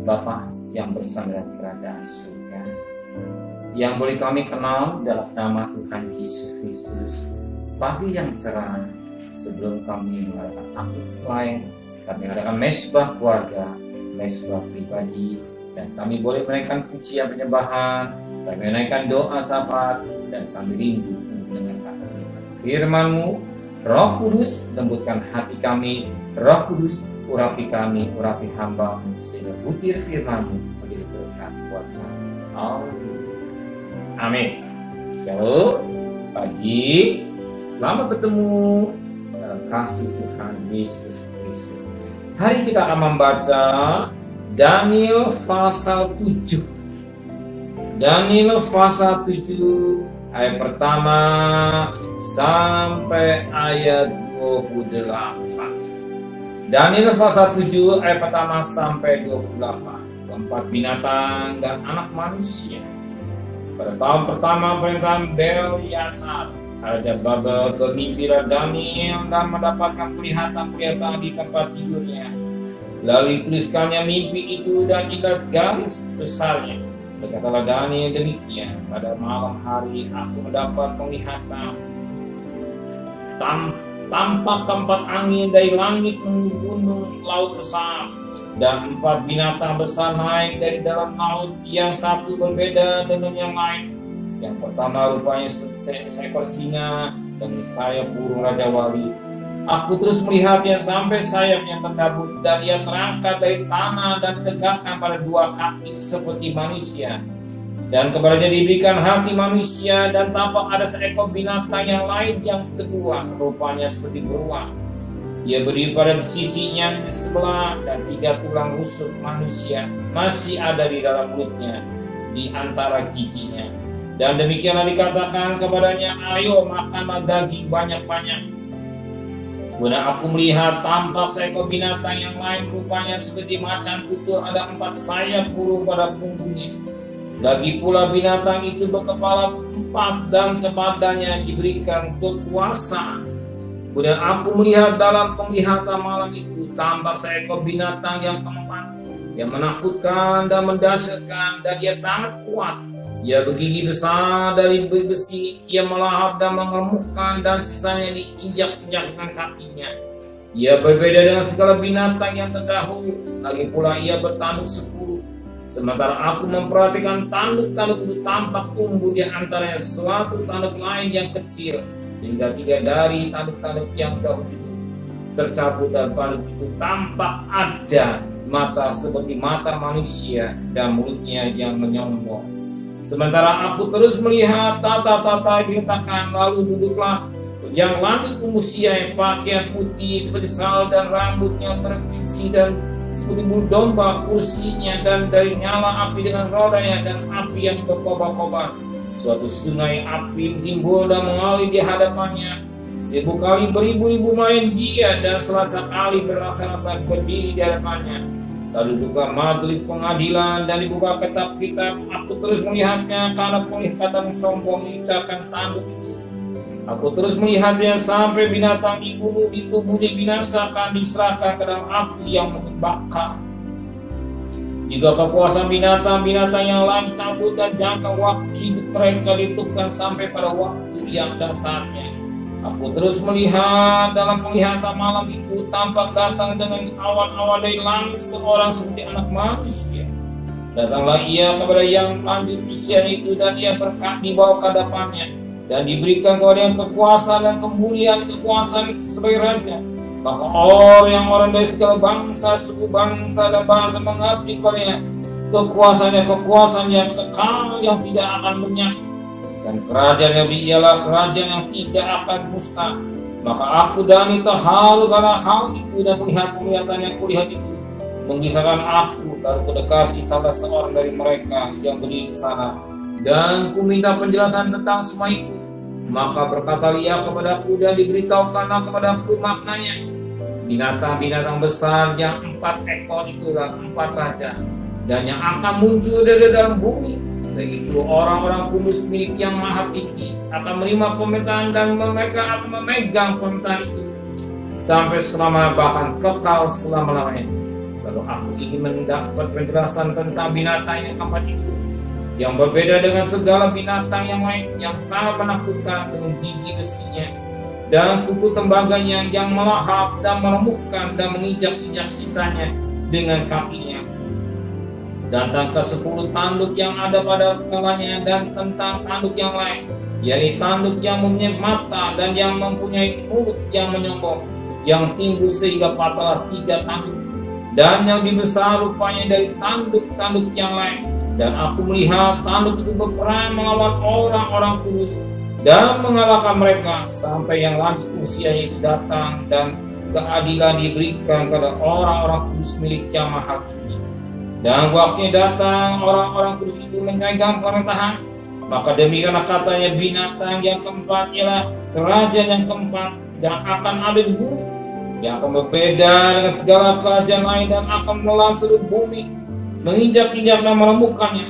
Bapa yang bersama dalam kerajaan surga, yang boleh kami kenal dalam nama Tuhan Yesus Kristus. Pagi yang cerah sebelum kami mengadakan aktivitas lain, kami mengadakan mesbah keluarga, mesbah pribadi, dan kami boleh menaikkan pujian penyembahan, kami menaikkan doa syafaat, dan kami rindu untuk mendengarkan firman-Mu. Roh Kudus, lembutkan hati kami. Roh Kudus, urapi kami, urapi hamba-Mu, sehingga butir firman-Mu menjadi berkat buat kami. Amin. Shalom. Pagi, selamat bertemu dalam kasih Tuhan Yesus Kristus. Hari kita akan membaca Daniel pasal 7. Daniel pasal 7 ayat pertama sampai ayat 28. Daniel pasal 7 ayat pertama sampai 28. Keempat binatang dan anak manusia. Pada tahun pertama pemerintahan Belshazzar, Raja Babel, bermimpilah Daniel dan mendapatkan penglihatan-penglihatan di tempat tidurnya. Lalu dituliskannya mimpi itu dan dilihat garis besarnya. Berkatalah Daniel demikian, pada malam hari aku mendapat penglihatan. Tampak tempat angin dari langit menggunung laut besar, dan 4 binatang besar naik dari dalam laut, yang satu berbeda dengan yang lain. Yang pertama rupanya seperti seekor singa dengan sayap burung raja wali. Aku terus melihatnya sampai sayapnya tercabut, dan ia terangkat dari tanah dan ditegakkan pada 2 kaki seperti manusia. Dan kepadanya diberikan hati manusia, dan tampak ada seekor binatang yang lain yang kedua, rupanya seperti beruang. Ia berdiri pada sisinya di sebelah, dan 3 tulang rusuk manusia masih ada di dalam mulutnya, di antara giginya. Dan demikianlah dikatakan kepadanya, ayo makanlah daging banyak-banyak. Kemudian aku melihat tampak seekor binatang yang lain, rupanya seperti macan tutul, ada 4 sayap burung pada punggungnya. Lagi pula binatang itu berkepala 4, dan kepadanya diberikan kekuasaan. Kemudian aku melihat dalam penglihatan malam itu tampak seekor binatang yang keempat, yang menakutkan dan mendasarkan, dan dia sangat kuat. Ia bergigi besar dari besi, ia melahap dan mengemukkan, dan sisanya diinjak-injakkan kakinya. Ia berbeda dengan segala binatang yang terdahulu, lagi pula ia bertanduk 10. Sementara aku memperhatikan tanduk-tanduk itu tampak tumbuh di antaranya suatu tanduk lain yang kecil, sehingga 3 dari tanduk-tanduk yang dahulu itu tercabut, dan tanduk itu tampak ada mata seperti mata manusia, dan mulutnya yang menyombong. Sementara aku terus melihat tata-tata diletakkan, lalu duduklah yang lanjut manusia yang pakaian putih seperti sal, dan rambutnya bersih dan seperti bulu domba kursinya, dan dari nyala api dengan rodanya dan api yang berkobar-kobar. Suatu sungai api timbul dan mengalir di hadapannya. 1000 kali beribu-ribu main dia, dan selasa kali berasa-rasa berdiri di hadapannya. Lalu buka majelis pengadilan dan dibuka kitab-kitab. Aku terus melihatnya karena penglihatan sombong diucapkan tanduk itu. Aku terus melihatnya sampai binatang dibunuh, ditubuhnya binasakan, diserahkan ke dalam api yang membakar. Juga kekuasaan binatang-binatang yang lain cabut, dan jangka waktu hidup mereka ditentukan sampai pada waktu yang dan saatnya. Aku terus melihat dalam penglihatan malam itu, tampak datang dengan awan-awan dari langit seorang seperti anak manusia. Datanglah ia kepada yang lanjut usia itu, dan ia berkat di bawah hadapannya, dan diberikan kepada yang kekuasaan dan kemuliaan kekuasaan sebagai raja. Maka orang dari segala bangsa, suku bangsa, dan bahasa mengabdi kepadanya. Kekuasaan yang kekal, yang tidak akan menyatu. Dan kerajaan Nabi ialah kerajaan yang tidak akan musnah. Maka aku Daniel terharu karena hal itu, dan melihat penglihatan yang kulihat itu mengisahkan aku. Lalu kudekati salah seorang dari mereka yang berdiri di sana, dan ku minta penjelasan tentang semua itu. Maka berkata ia kepadaku, dan diberitahukanlah kepadaku maknanya. Binatang-binatang besar yang 4 ekor itulah 4 raja, dan yang akan muncul dari dalam bumi. Setelah itu orang-orang kudus milik yang maha tinggi akan menerima pemerintahan, dan mereka akan memegang pemerintahan itu sampai selama, bahkan kekal selama-lamanya. Lalu aku ingin mendapat penjelasan tentang binatang yang keempat itu, yang berbeda dengan segala binatang yang lain, yang sangat menakutkan dengan gigi besinya dan kuku tembaganya yang melahap dan meremukkan dan menginjak-injak sisanya dengan kakinya. Dan tentang 10 tanduk yang ada pada kepalanya, dan tentang tanduk yang lain, yaitu tanduk yang mempunyai mata dan yang mempunyai mulut yang menyombong, yang timbul sehingga patahlah 3 tanduk, dan yang lebih besar rupanya dari tanduk-tanduk yang lain. Dan aku melihat tanduk itu berperang melawan orang-orang kudus dan mengalahkan mereka, sampai yang lanjut usianya itu datang, dan keadilan diberikan kepada orang-orang kudus milik Yang Maha Tinggi. Dan waktunya datang, orang-orang kudus itu memegang pemerintahan. Maka demikianlah katanya, binatang yang keempat ialah kerajaan yang keempat, dan akan ada di bumi, yang akan berbeda dengan segala kerajaan lain, dan akan menelan seluruh bumi, menginjak-injak dan meremukkannya.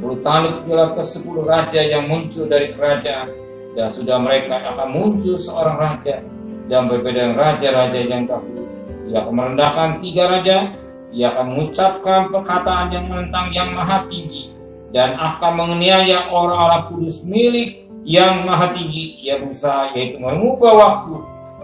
10 tanduk ialah ke-10 raja yang muncul dari kerajaan, dan sudah mereka akan muncul seorang raja, dan berbeda dengan raja-raja yang dahulu. Ia akan merendahkan 3 raja. Ia akan mengucapkan perkataan yang menentang Yang Maha Tinggi, dan akan menganiaya orang-orang kudus milik Yang Maha Tinggi. Ia berusaha, yaitu mengubah waktu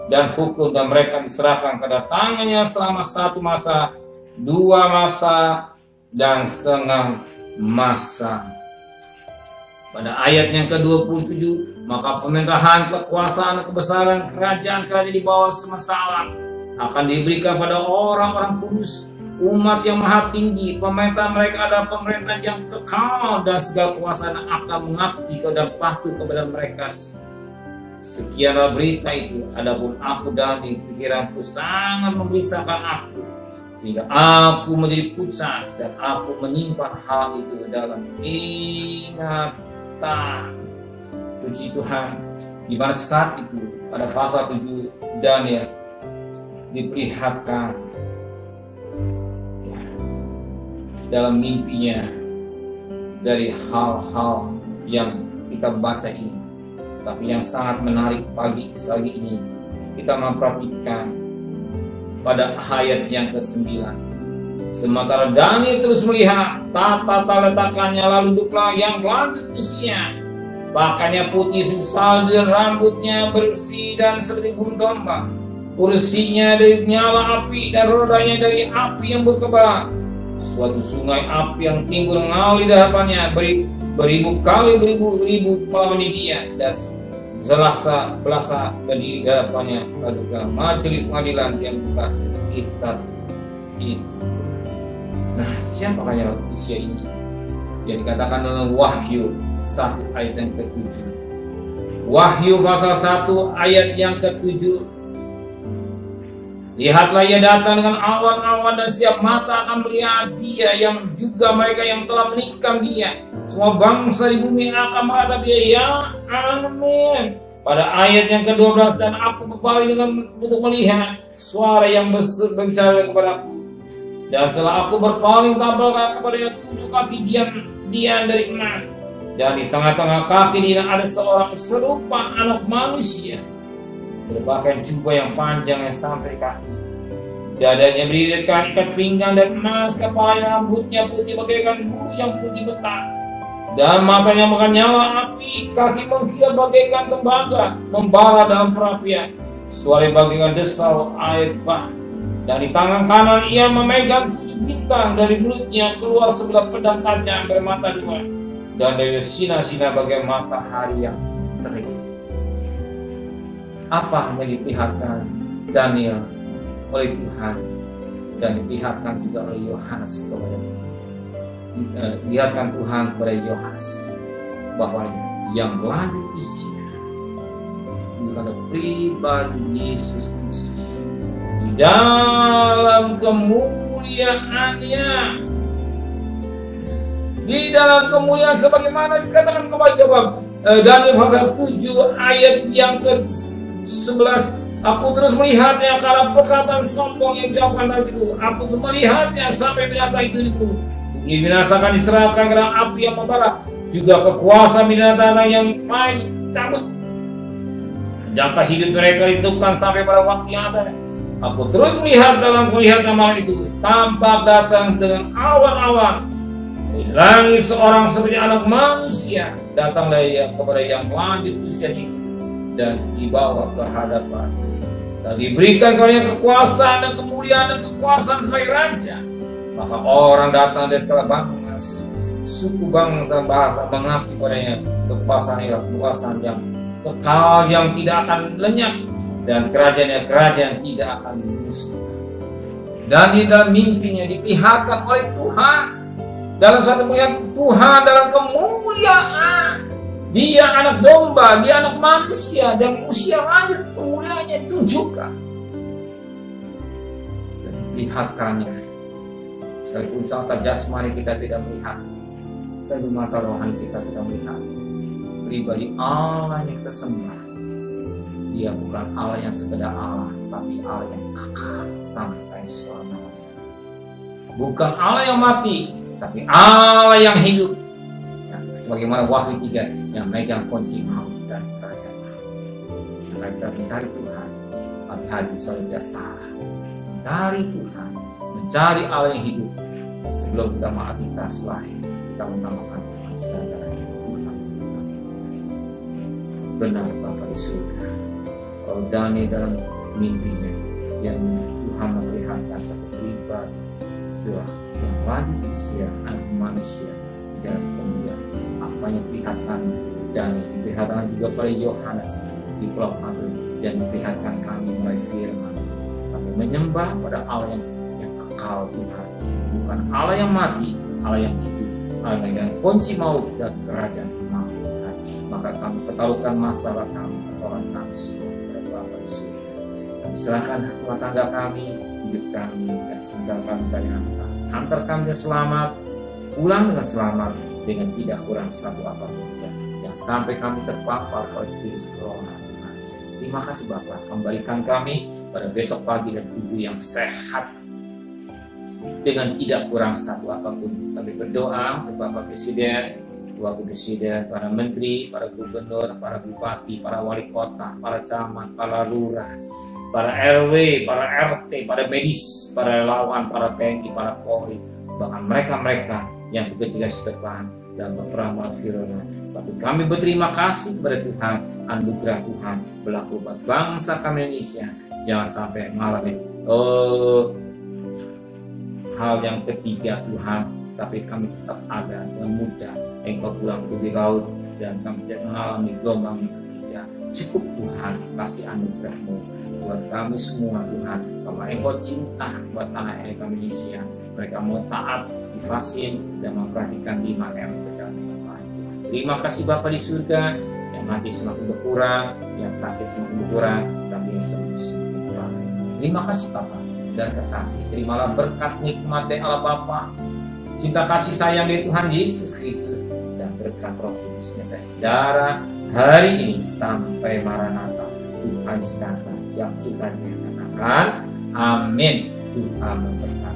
dan hukum, dan mereka diserahkan pada tangannya selama 1 masa, 2 masa, dan setengah masa. Pada ayat yang ke-27, maka pemerintahan, kekuasaan, kebesaran kerajaan-kerajaan di bawah semesta alam akan diberikan pada orang-orang kudus, umat Yang Maha Tinggi. Pemerintahan mereka adalah pemerintahan yang kekal, dan segala kekuasaan akan mengabdi dan patuh kepada mereka. Sekianlah berita itu. Adapun aku dan di pikiranku sangat memisahkan aku, sehingga aku menjadi pucat, dan aku menyimpan hal itu dalam ingatan. Puji Tuhan, di mana saat itu pada pasal 7 Daniel diperlihatkan dalam mimpinya dari hal-hal yang kita baca ini. Tapi yang sangat menarik pagi ini, kita memperhatikan pada ayat yang ke-9. Sementara Daniel terus melihat, tata letakkannya, lalu duduklah yang lanjut usia, pakaiannya putih salju dan rambutnya bersih dan seperti burung domba. Kursinya dari nyala api dan rodanya dari api yang berkobar. Suatu sungai api yang timbul mengalir di hadapannya, beribu kali beribu melawan dia, dan belasa berdiri di hadapannya. Lalu majelis pengadilan yang buka kitab itu. Nah, siapa kaya usia ini? Yang dikatakan dalam Wahyu 1 ayat yang ke-7. Wahyu pasal 1 ayat yang ke-7. Lihatlah, ia datang dengan awan-awan, dan setiap mata akan melihat dia, yang juga mereka yang telah menikam dia. Semua bangsa di bumi akan meratap dia. Ya amin. Pada ayat yang ke-12, dan aku berpaling untuk melihat suara yang berbicara kepadaku. Dan setelah aku berpaling, tampaklah kepadanya 7 kaki dian dari emas. Dan di tengah-tengah kaki dia ada seorang serupa anak manusia, berpakaian jubah yang panjang yang sampai kaki. Dadanya berdirikan ikat pinggang dan emas, kepalanya rambutnya putih bagaikan bulu yang putih betak, dan matanya makan nyala api, kaki mengkilat bagaikan tembaga membara dalam perapian, suara bagaikan desau air bah. Dan di tangan kanan ia memegang 7 bintang, dari mulutnya keluar sebelah pedang tajam bermata 2, dan dari sinar-sinar bagai matahari yang terik. Apa yang diperlihatkan Daniel oleh Tuhan, dan diperlihatkan juga oleh Yohanes kepada lihatkan Tuhan kepada Yohanes, bahwa yang lanjut usia bukan pribadi Yesus Kristus di dalam kemuliaannya, di dalam kemuliaan sebagaimana dikatakan kepada Daniel pasal 7 ayat yang ke-11. Aku terus melihatnya karena perkataan sombong yang diucapkan tadi itu. Aku terus melihatnya sampai binatang itu dibunuh, dibinasakan, diserahkan ke dalam api yang membara. Juga kekuasaan binatang yang lain dicabut. Jangka hidup mereka ditentukan sampai pada waktu yang ada. Aku terus melihat dalam penglihatan malam itu, tampak datang dengan awan-awan. Di langit seorang seperti anak manusia, datanglah ia kepada yang lanjut usia itu, dan dibawa ke hadapan. Dan diberikan kepadanya kekuasaan dan kemuliaan dan kekuasaan sebagai raja. Maka orang datang dari segala bangsa, suku, bangsa, bahasa mengabdi padanya. Kekuasaan ialah kekuasaan yang kekal, yang tidak akan lenyap, dan kerajaan tidak akan musnah. Dan di dalam mimpinya diperlihatkan oleh Tuhan, dalam suatu penglihatan Tuhan dalam kemuliaan. Dia anak domba, dia anak manusia, dan usia lanjut kemuliaannya ditunjukkan. Dan diperlihatkannya, sekalipun mata jasmani kita tidak melihat, tapi mata rohani kita tidak melihat. Pribadi Allah yang kita sembah, Dia bukan Allah yang sekedar Allah, tapi Allah yang kekal sampai selama-lamanya. Bukan Allah yang mati, tapi Allah yang hidup. Ya, sebagaimana Wahyu 3 yang megang kunci maut dan kerajaan maut. Maka kita mencari Tuhan, pagi hari soalnya tidak salah. Mencari Tuhan, mencari Allah yang hidup. Dan sebelum kita mengaktifkan selain, kita menamakan Tuhan segala-galanya. Benar Bapa di surga. Kalau Dani dalam mimpinya yang Tuhan memperlihatkan satu pribadi yang lanjut usia anak manusia di dalam kemuliaan. Apa yang diperlihatkan Dani diperlihatkan juga pada Yohanes di Pulau Patmos, dan diperlihatkan kami mulai firman. Kami menyembah pada Allah yang kekal Tuhan, bukan Allah yang mati, Allah yang hidup, Allah yang kunci maut dan kerajaan maut. Maka kami pertaruhkan masalah kami semua kepada Bapa di surga. Kami serahkan rumah tangga kami, hidup kami, dan sedang kami cari nafkah. Antar kami dengan selamat, pulang dengan selamat, dengan tidak kurang satu apapun. Yang sampai kami terpapar oleh virus corona. Terima kasih Bapa, kembalikan kami pada besok pagi dan tubuh yang sehat, dengan tidak kurang satu apapun. Kami berdoa untuk Bapak Presiden, Wakil Presiden, para menteri, para gubernur, para bupati, para wali kota, para camat, para lurah, para RW, para RT, para medis, para relawan, para TNI, para Polri, bahkan mereka-mereka yang bekerja di depan dan berperang melawan virus. Tapi kami berterima kasih kepada Tuhan, anugerah Tuhan berlaku buat bangsa kami Indonesia. Jangan sampai mengalami hal yang ketiga Tuhan, tapi kami tetap ada dengan mudah. Engkau pulang ke laut dan kami tidak mengalami gelombang yang ketiga. Cukup Tuhan kasih anugerah-Mu buat kami semua Tuhan. Karena Engkau cinta buat tanah air kami Indonesia. Mereka mau taat, divaksin dan memperhatikan 5M berjalan dengan baik. Terima kasih Bapa di surga, yang mati semakin berkurang, yang sakit semakin berkurang, kami sembuh semakin berkurang. Terima kasih Bapa dan kekasih. Terimalah berkat nikmat dari Allah Bapa, cinta kasih sayang dari Tuhan Yesus Kristus, dan berkat Roh Kudus nyata saudara hari ini sampai Maranatha. Tuhan datang yang cintanya katakan amin. Tuhan memberkati.